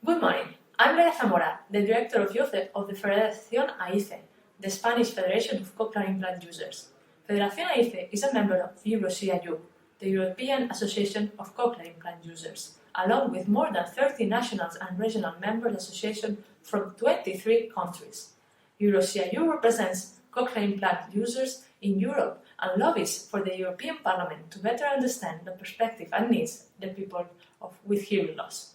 Good morning. I'm Laia Zamora, the Director of Youth of the Federación AICE, the Spanish Federation of Cochlear Implant Users. Federación AICE is a member of EURO-CIU, the European Association of Cochlear Implant Users, along with more than 30 national and regional member associations from 23 countries. EURO-CIU represents cochlear implant users in Europe and lobbies for the European Parliament to better understand the perspective and needs of the people with hearing loss.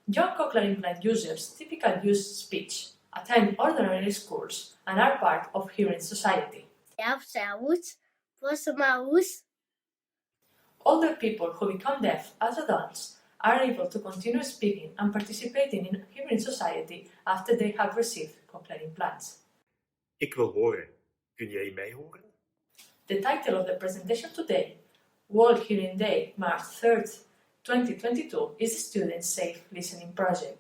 Young cochlear implant users typically use speech, attend ordinary schools, and are part of hearing society. Older people who become deaf as adults are able to continue speaking and participating in hearing society after they have received cochlear implants. Ik wil horen. Kun jij mij horen? The title of the presentation today, World Hearing Day, March 3rd, 2022, is the Student Safe Listening Project.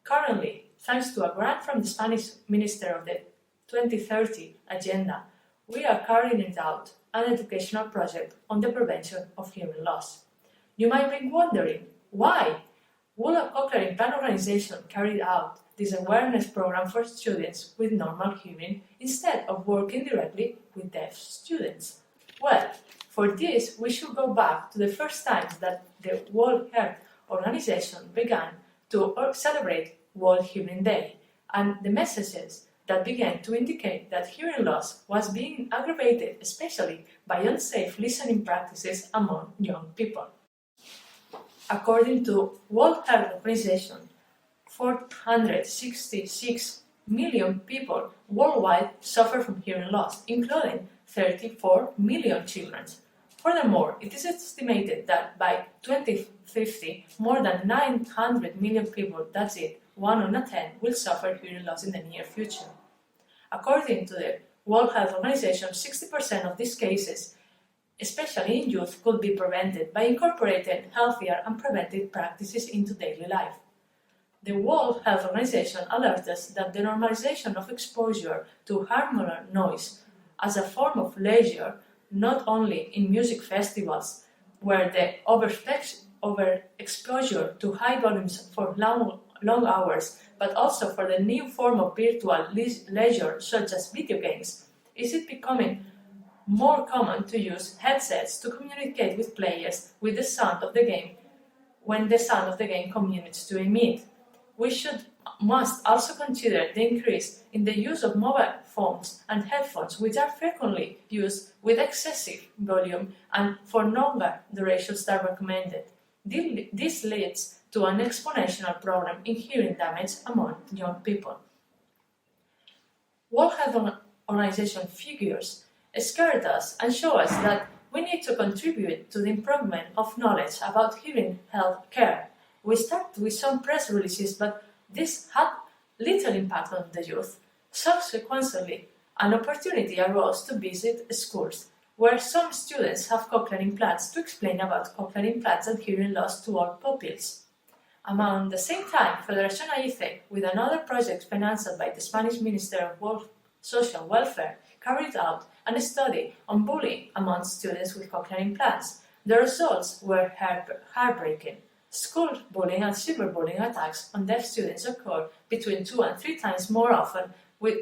Currently, thanks to a grant from the Spanish Minister of the 2030 Agenda, we are carrying out an educational project on the prevention of hearing loss. You might be wondering, why would a cochlear implant organization carry out this awareness program for students with normal hearing instead of working directly with deaf students? Well, for this, we should go back to the first time that the World Health Organization began to celebrate World Hearing Day, and the messages that began to indicate that hearing loss was being aggravated especially by unsafe listening practices among young people. According to World Health Organization, 466 million people worldwide suffer from hearing loss, including 34 million children. Furthermore, it is estimated that by 2050, more than 900 million people, that's it, 1 on 10, will suffer hearing loss in the near future. According to the World Health Organization, 60% of these cases, especially in youth, could be prevented by incorporating healthier and preventive practices into daily life. The World Health Organization alerts us that the normalization of exposure to harmful noise as a form of leisure, not only in music festivals, where the overexposure to high volumes for long hours, but also for the new form of virtual leisure such as video games, is it becoming more common to use headsets to communicate with players with the sound of the game when the sound of the game communicates to emit. We must also consider the increase in the use of mobile phones and headphones, which are frequently used with excessive volume and for longer durations than recommended. This leads to an exponential problem in hearing damage among young people. World Health Organization figures scared us and show us that we need to contribute to the improvement of knowledge about hearing health care. We started with some press releases, but this had little impact on the youth. Subsequently, an opportunity arose to visit schools where some students have cochlear implants to explain about cochlear implants and hearing loss to all pupils. Among the same time, Federación AICE, with another project financed by the Spanish Minister of Social Welfare, carried out a study on bullying among students with cochlear implants. The results were heartbreaking. School bullying and cyberbullying attacks on deaf students occur between 2 and 3 times more often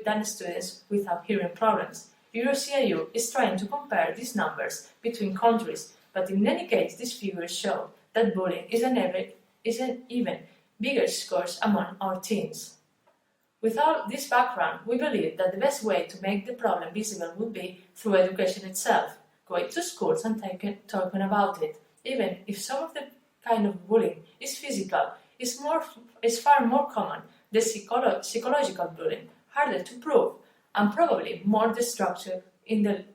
than students without hearing problems. EURO-CIU is trying to compare these numbers between countries, but in any case, these figures show that bullying is an even bigger scourge among our teens. Without this background, we believe that the best way to make the problem visible would be through education itself, going to schools and talking about it, even if some of the kind of bullying is physical, is far more common. The psychological bullying, harder to prove, and probably more destructive in the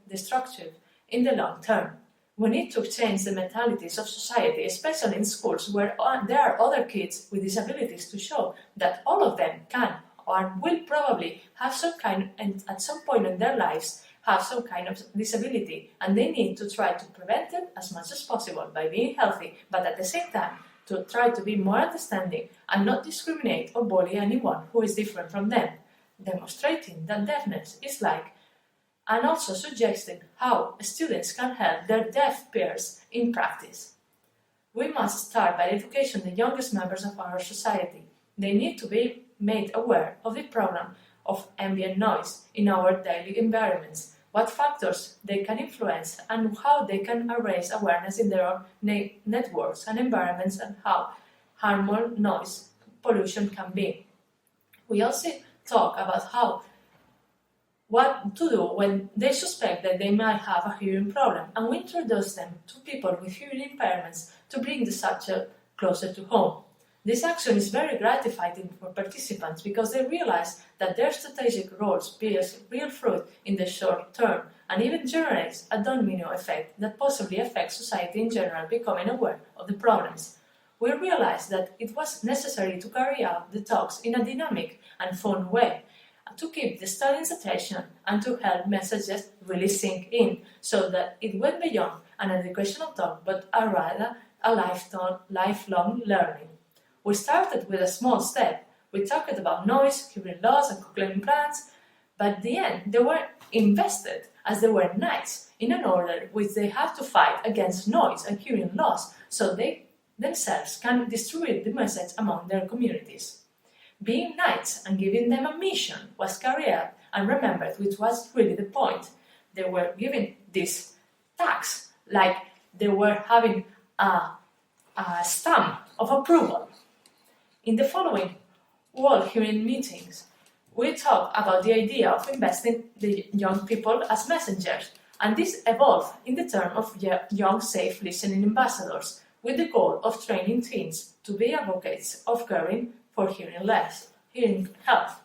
long term. We need to change the mentalities of society, especially in schools where there are other kids with disabilities, to show that all of them can or will probably have some kind, and at some point in their lives, have some kind of disability, and they need to try to prevent it as much as possible by being healthy, but at the same time to try to be more understanding and not discriminate or bully anyone who is different from them, demonstrating that deafness is like, and also suggesting how students can help their deaf peers in practice. We must start by educating the youngest members of our society. They need to be made aware of the problem of ambient noise in our daily environments, what factors they can influence, and how they can raise awareness in their own networks and environments, and how harmful noise pollution can be. We also talk about what to do when they suspect that they might have a hearing problem, and we introduce them to people with hearing impairments to bring the subject closer to home. This action is very gratifying for participants because they realize that their strategic roles bears real fruit in the short term and even generates a domino effect that possibly affects society in general becoming aware of the problems. We realized that it was necessary to carry out the talks in a dynamic and fun way, to keep the students' attention and to help messages really sink in, so that it went beyond an educational talk but rather a lifelong learning. We started with a small step. We talked about noise, hearing loss, and cochlear implants, but at the end they were invested as they were knights in an order which they have to fight against noise and hearing loss so they themselves can distribute the message among their communities. Being knights and giving them a mission was carried out and remembered, which was really the point. They were given this tax like they were having a stamp of approval. In the following World Hearing meetings, we talk about the idea of investing the young people as messengers, and this evolved in the term of young safe listening ambassadors, with the goal of training teens to be advocates of caring for hearing health.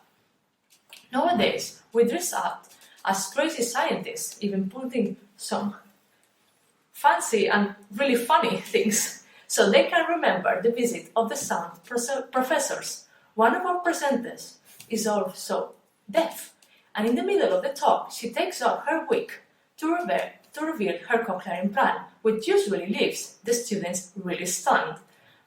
Nowadays, we dress up as crazy scientists, even putting some fancy and really funny things, so they can remember the visit of the sound professors. One of our presenters is also deaf, and in the middle of the talk, she takes off her wig to reveal her cochlear implant, which usually leaves the students really stunned.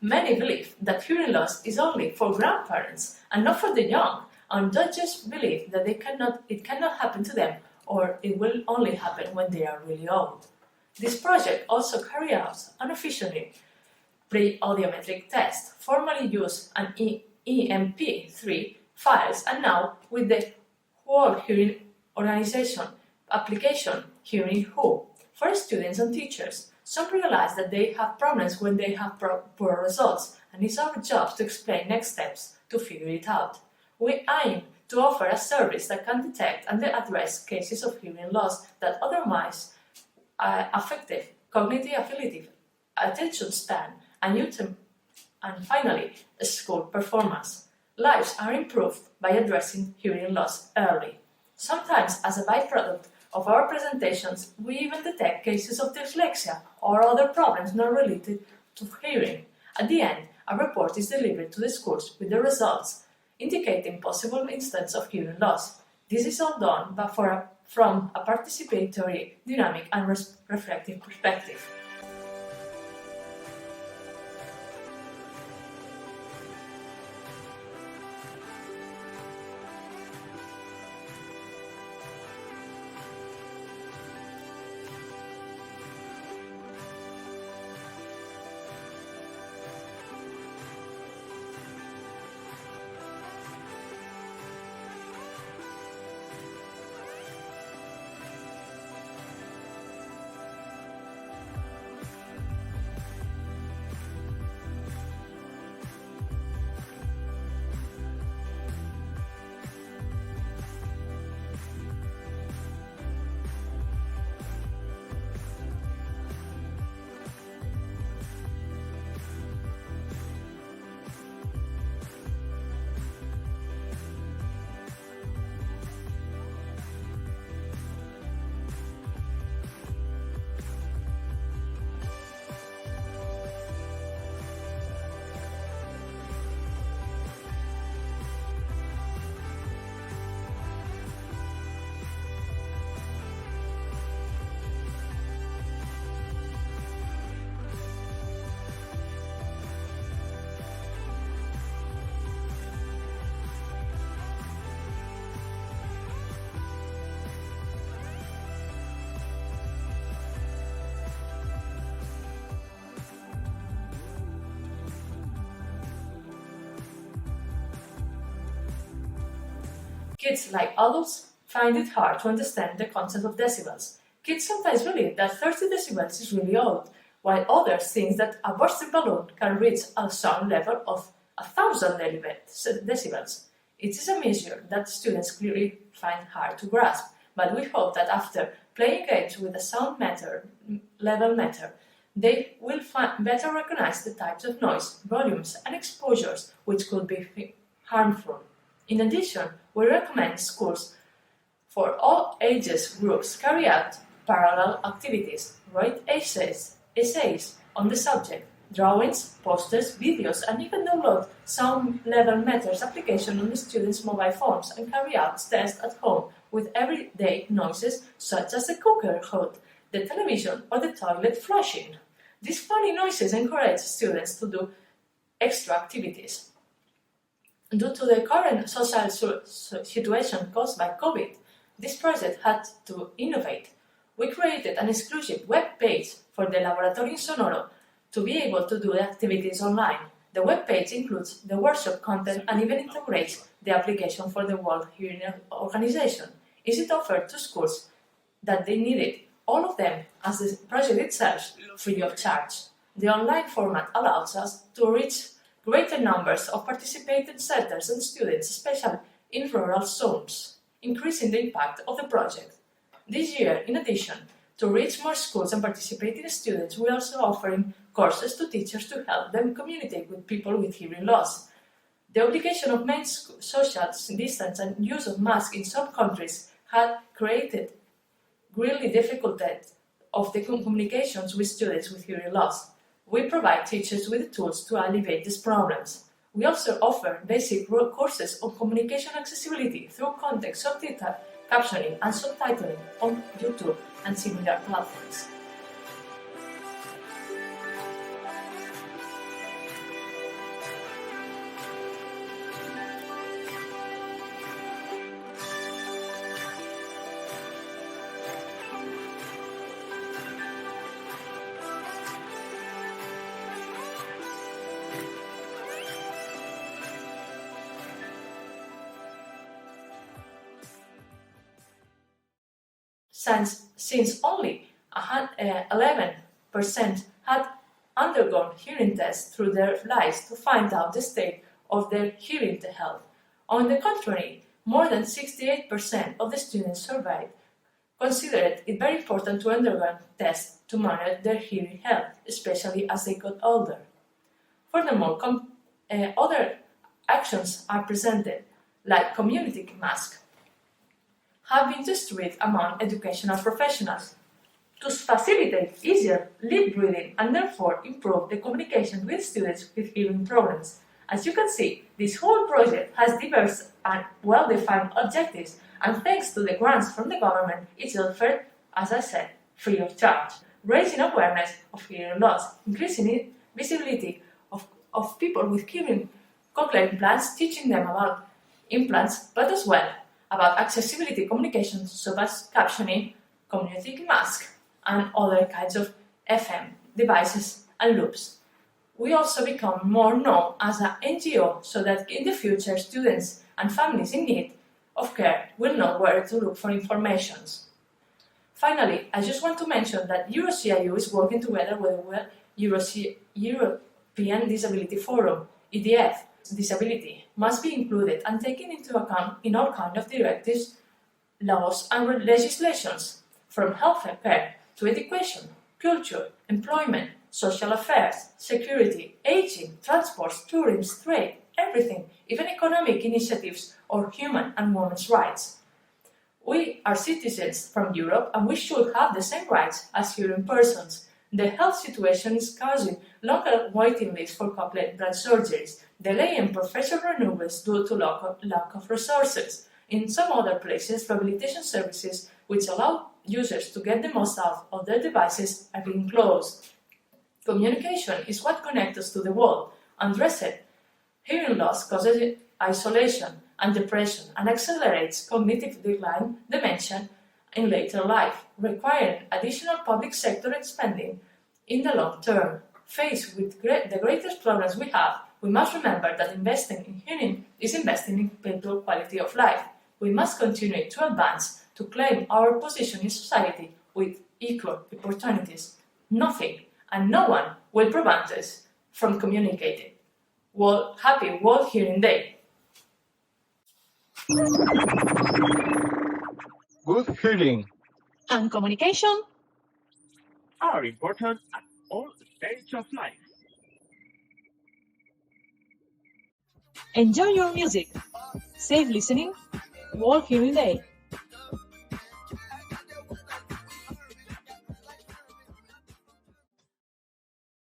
Many believe that hearing loss is only for grandparents and not for the young, and don't just believe that it cannot happen to them, or it will only happen when they are really old. This project also carries out unofficially pre-audiometric test, formerly used an EMP3 files, and now with the World Hearing Organization application Hearing Who for students and teachers. Some realize that they have problems when they have poor results, and it's our job to explain next steps to figure it out. We aim to offer a service that can detect and address cases of hearing loss that otherwise affected cognitive ability, attention span, and finally, school performance. Lives are improved by addressing hearing loss early. Sometimes, as a byproduct of our presentations, we even detect cases of dyslexia or other problems not related to hearing. At the end, a report is delivered to the schools with the results, indicating possible instances of hearing loss. This is all done from a participatory, dynamic, and reflective perspective. Kids, like adults, find it hard to understand the concept of decibels. Kids sometimes believe that 30 decibels is really old, while others think that a bursting balloon can reach a sound level of 1,000 decibels. It is a measure that students clearly find hard to grasp, but we hope that after playing games with a sound level meter, they will better recognize the types of noise, volumes, and exposures which could be harmful. In addition, we recommend schools for all ages groups carry out parallel activities, write essays on the subject, drawings, posters, videos, and even download sound level meters application on the students' mobile phones and carry out tests at home with everyday noises such as the cooker hood, the television, or the toilet flushing. These funny noises encourage students to do extra activities. Due to the current social situation caused by COVID, this project had to innovate. We created an exclusive web page for the laboratory in Sonoro to be able to do the activities online. The web page includes the workshop content and even integrates the application for the World Hearing Organization. It offered to schools that they needed, all of them, as the project itself, free of charge. The online format allows us to reach greater numbers of participating centers and students, especially in rural zones, increasing the impact of the project. This year, in addition to reach more schools and participating students, we are also offering courses to teachers to help them communicate with people with hearing loss. The obligation of maintaining social distance and use of masks in some countries had created greatly difficulties of the communications with students with hearing loss. We provide teachers with the tools to alleviate these problems. We also offer basic courses on communication accessibility through context subtitle, captioning, and subtitling on YouTube and similar platforms. Since only 11% had undergone hearing tests through their lives to find out the state of their hearing health. On the contrary, more than 68% of the students surveyed considered it very important to undergo tests to monitor their hearing health, especially as they got older. Furthermore, other actions are presented, like community masks, have been distributed among educational professionals to facilitate easier lip reading and therefore improve the communication with students with hearing problems. As you can see, this whole project has diverse and well-defined objectives, and thanks to the grants from the government, it's offered, as I said, free of charge, raising awareness of hearing loss, increasing visibility of people with hearing cochlear implants, teaching them about implants, but as well about accessibility communications such as captioning, community masks, and other kinds of FM devices and loops. We also become more known as an NGO so that in the future students and families in need of care will know where to look for information. Finally, I just want to mention that EURO-CIU is working together with the European Disability Forum, EDF. Disability must be included and taken into account in all kinds of directives, laws and legislations, from health care to education, culture, employment, social affairs, security, aging, transport, tourism, trade, everything, even economic initiatives or human and women's rights. We are citizens from Europe and we should have the same rights as hearing persons. The health situation is causing longer waiting lists for cochlear implant surgeries, delay in professional renewals due to lack of resources. In some other places, rehabilitation services which allow users to get the most out of their devices are being closed. Communication is what connects us to the world. Addressed hearing loss causes isolation and depression and accelerates cognitive decline, dementia in later life, requiring additional public sector spending in the long term. Faced with the greatest problems we have, we must remember that investing in hearing is investing in people's quality of life. we must continue to advance to claim our position in society with equal opportunities. Nothing and no one will prevent us from communicating. Happy World Hearing Day! Good hearing and communication are important at all stages of life. Enjoy your music. Safe listening. World Hearing Day.